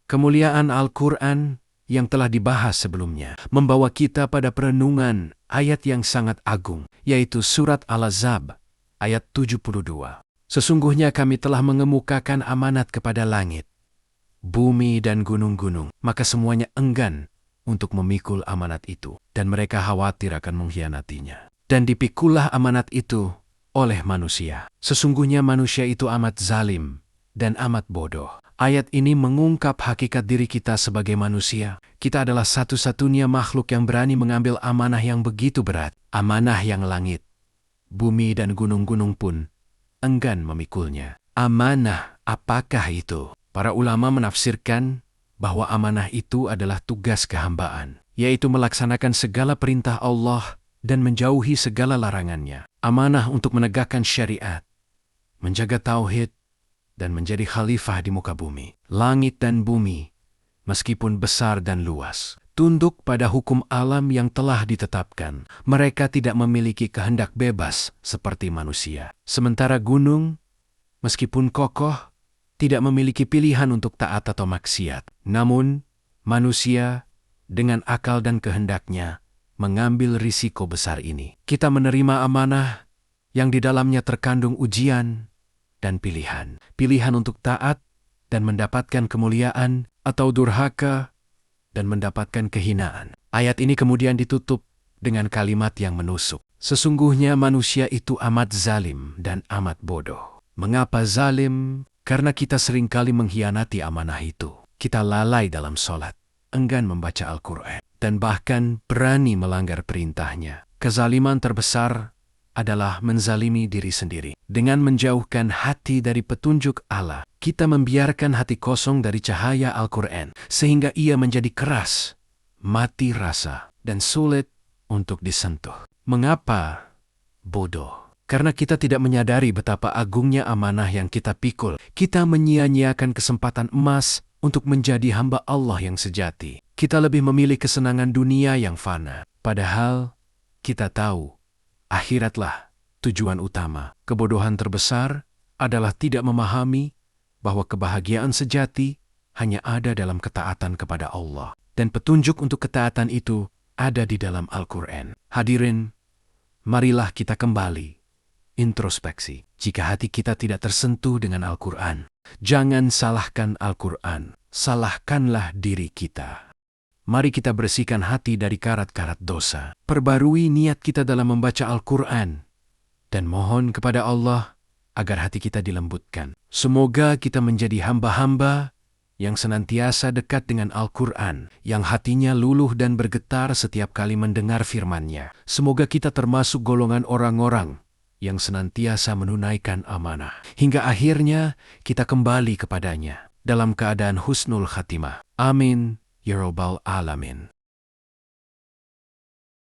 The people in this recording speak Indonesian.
Kemuliaan Al-Quran yang telah dibahas sebelumnya membawa kita pada perenungan ayat yang sangat agung, yaitu surat Al-Ahzab ayat 72. Sesungguhnya kami telah mengemukakan amanat kepada langit, bumi dan gunung-gunung, maka semuanya enggan untuk memikul amanat itu, dan mereka khawatir akan mengkhianatinya. Dan dipikulah amanat itu oleh manusia. Sesungguhnya manusia itu amat zalim dan amat bodoh. Ayat ini mengungkap hakikat diri kita sebagai manusia. Kita adalah satu-satunya makhluk yang berani mengambil amanah yang begitu berat. Amanah yang langit, bumi dan gunung-gunung pun enggan memikulnya. Amanah apakah itu? Para ulama menafsirkan bahwa amanah itu adalah tugas kehambaan, yaitu melaksanakan segala perintah Allah dan menjauhi segala larangannya. Amanah untuk menegakkan syariat, menjaga tauhid, dan menjadi khalifah di muka bumi. Langit dan bumi, meskipun besar dan luas, tunduk pada hukum alam yang telah ditetapkan. Mereka tidak memiliki kehendak bebas seperti manusia. Sementara gunung, meskipun kokoh, tidak memiliki pilihan untuk taat atau maksiat. Namun, manusia dengan akal dan kehendaknya mengambil risiko besar ini. Kita menerima amanah yang di dalamnya terkandung ujian dan pilihan. Pilihan untuk taat dan mendapatkan kemuliaan, atau durhaka dan mendapatkan kehinaan. Ayat ini kemudian ditutup dengan kalimat yang menusuk. Sesungguhnya manusia itu amat zalim dan amat bodoh. Mengapa zalim? Karena kita seringkali mengkhianati amanah itu. Kita lalai dalam sholat, enggan membaca Al-Quran, dan bahkan berani melanggar perintahnya. Kezaliman terbesar adalah menzalimi diri sendiri. Dengan menjauhkan hati dari petunjuk Allah, kita membiarkan hati kosong dari cahaya Al-Quran, sehingga ia menjadi keras, mati rasa, dan sulit untuk disentuh. Mengapa bodoh? Karena kita tidak menyadari betapa agungnya amanah yang kita pikul. Kita menyia-nyiakan kesempatan emas untuk menjadi hamba Allah yang sejati. Kita lebih memilih kesenangan dunia yang fana. Padahal kita tahu akhiratlah tujuan utama. Kebodohan terbesar adalah tidak memahami bahwa kebahagiaan sejati hanya ada dalam ketaatan kepada Allah. Dan petunjuk untuk ketaatan itu ada di dalam Al-Quran. Hadirin, marilah kita kembali introspeksi. Jika hati kita tidak tersentuh dengan Al-Quran, jangan salahkan Al-Quran, salahkanlah diri kita. Mari kita bersihkan hati dari karat-karat dosa. Perbarui niat kita dalam membaca Al-Quran, dan mohon kepada Allah agar hati kita dilembutkan. Semoga kita menjadi hamba-hamba yang senantiasa dekat dengan Al-Quran, yang hatinya luluh dan bergetar setiap kali mendengar firman-Nya. Semoga kita termasuk golongan orang-orang yang senantiasa menunaikan amanah, hingga akhirnya kita kembali kepadanya dalam keadaan husnul khatimah. Amin ya rabbal alamin.